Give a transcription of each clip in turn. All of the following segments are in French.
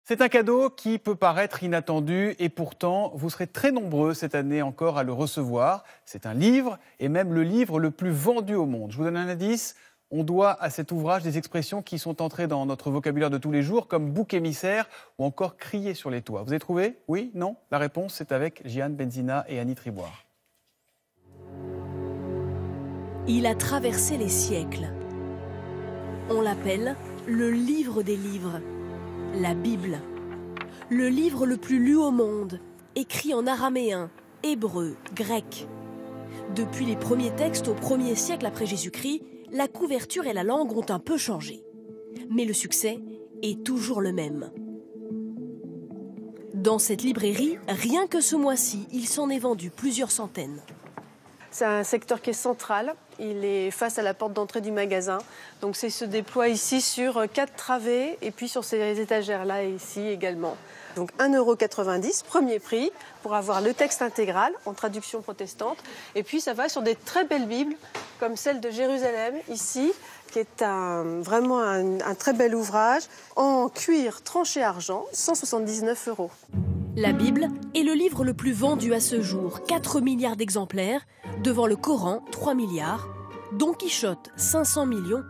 C'est un cadeau qui peut paraître inattendu et pourtant vous serez très nombreux cette année encore à le recevoir. C'est un livre et même le livre le plus vendu au monde. Je vous donne un indice, on doit à cet ouvrage des expressions qui sont entrées dans notre vocabulaire de tous les jours comme bouc émissaire ou encore crier sur les toits. Vous avez trouvé? Oui? Non? La réponse c'est avec Jeanne Benzina et Annie Triboire. Il a traversé les siècles. On l'appelle le livre des livres. La Bible, le livre le plus lu au monde, écrit en araméen, hébreu, grec. Depuis les premiers textes au 1er siècle après Jésus-Christ, la couverture et la langue ont un peu changé. Mais le succès est toujours le même. Dans cette librairie, rien que ce mois-ci, il s'en est vendu plusieurs centaines. C'est un secteur qui est central, il est face à la porte d'entrée du magasin. Donc il se déploie ici sur 4 travées et puis sur ces étagères-là et ici également. Donc 1,90 €, premier prix, pour avoir le texte intégral en traduction protestante. Et puis ça va sur des très belles Bibles, comme celle de Jérusalem, ici, qui est vraiment un très bel ouvrage, en cuir tranché argent, 179 €. La Bible est le livre le plus vendu à ce jour, 4 milliards d'exemplaires, devant le Coran, 3 milliards, Don Quichotte, 500 millions,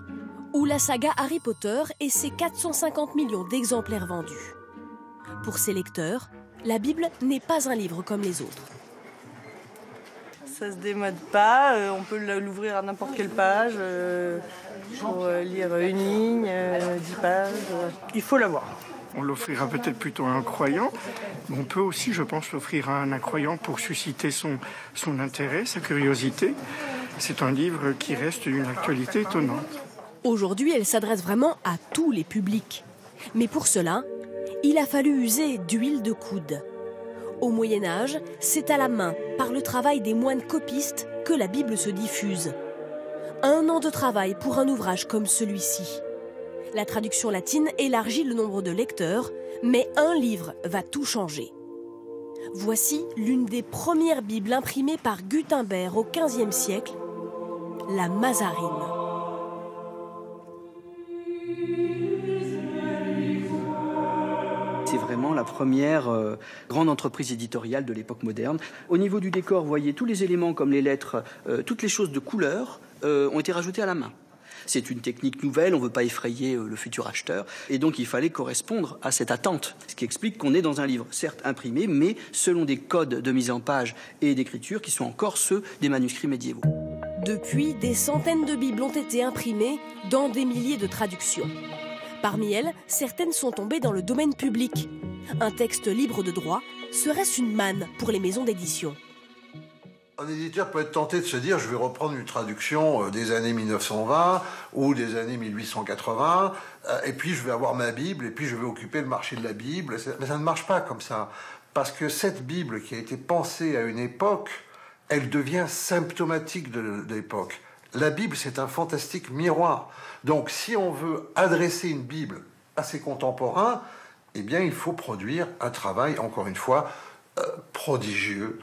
ou la saga Harry Potter et ses 450 millions d'exemplaires vendus. Pour ses lecteurs, la Bible n'est pas un livre comme les autres. Ça se démode pas, on peut l'ouvrir à n'importe quelle page, pour lire une ligne, 10 pages. Il faut l'avoir. On l'offrira peut-être plutôt à un croyant, mais on peut aussi, je pense, l'offrir à un incroyant pour susciter son intérêt, sa curiosité. C'est un livre qui reste d'une actualité étonnante. Aujourd'hui, elle s'adresse vraiment à tous les publics. Mais pour cela, il a fallu user d'huile de coude. Au Moyen-Âge, c'est à la main, par le travail des moines copistes, que la Bible se diffuse. 1 an de travail pour un ouvrage comme celui-ci. La traduction latine élargit le nombre de lecteurs, mais un livre va tout changer. Voici l'une des premières Bibles imprimées par Gutenberg au XVe siècle, la Mazarine. C'est vraiment la première grande entreprise éditoriale de l'époque moderne. Au niveau du décor, vous voyez tous les éléments comme les lettres, toutes les choses de couleur ont été rajoutées à la main. C'est une technique nouvelle, on ne veut pas effrayer le futur acheteur. Et donc il fallait correspondre à cette attente. Ce qui explique qu'on est dans un livre, certes imprimé, mais selon des codes de mise en page et d'écriture qui sont encore ceux des manuscrits médiévaux. Depuis, des centaines de Bibles ont été imprimées dans des milliers de traductions. Parmi elles, certaines sont tombées dans le domaine public. Un texte libre de droit, serait-ce une manne pour les maisons d'édition? Un éditeur peut être tenté de se dire je vais reprendre une traduction des années 1920 ou des années 1880 et puis je vais avoir ma Bible et puis je vais occuper le marché de la Bible. Mais ça ne marche pas comme ça. Parce que cette Bible qui a été pensée à une époque, elle devient symptomatique de l'époque. La Bible, c'est un fantastique miroir. Donc si on veut adresser une Bible à ses contemporains, eh bien il faut produire un travail, encore une fois, prodigieux,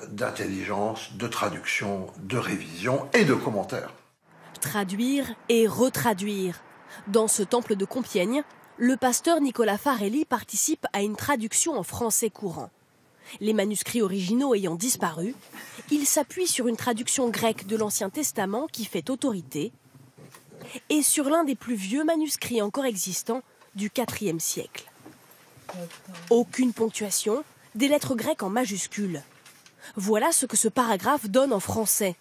d'intelligence, de traduction, de révision et de commentaires. Traduire et retraduire. Dans ce temple de Compiègne, le pasteur Nicolas Farelli participe à une traduction en français courant. Les manuscrits originaux ayant disparu, il s'appuie sur une traduction grecque de l'Ancien Testament qui fait autorité et sur l'un des plus vieux manuscrits encore existants du IVe siècle. Aucune ponctuation, des lettres grecques en majuscules. Voilà ce que ce paragraphe donne en français.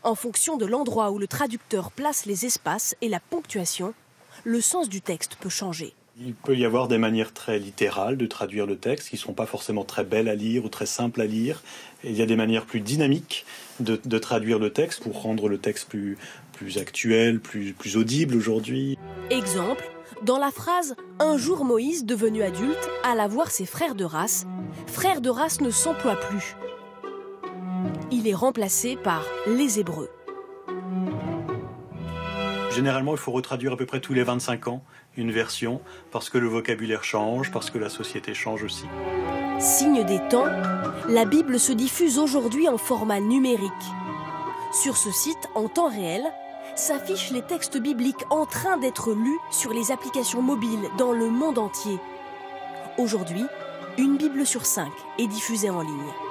En fonction de l'endroit où le traducteur place les espaces et la ponctuation, le sens du texte peut changer. Il peut y avoir des manières très littérales de traduire le texte qui ne sont pas forcément très belles à lire ou très simples à lire. Et il y a des manières plus dynamiques de traduire le texte pour rendre le texte plus actuel, plus audible aujourd'hui. Exemple, dans la phrase « Un jour Moïse, devenu adulte, alla voir ses frères de race », frères de race ne s'emploie plus. Il est remplacé par les Hébreux. Généralement, il faut retraduire à peu près tous les 25 ans une version, parce que le vocabulaire change, parce que la société change aussi. Signe des temps, la Bible se diffuse aujourd'hui en format numérique. Sur ce site, en temps réel, s'affichent les textes bibliques en train d'être lus sur les applications mobiles dans le monde entier. Aujourd'hui, une Bible sur 5 est diffusée en ligne.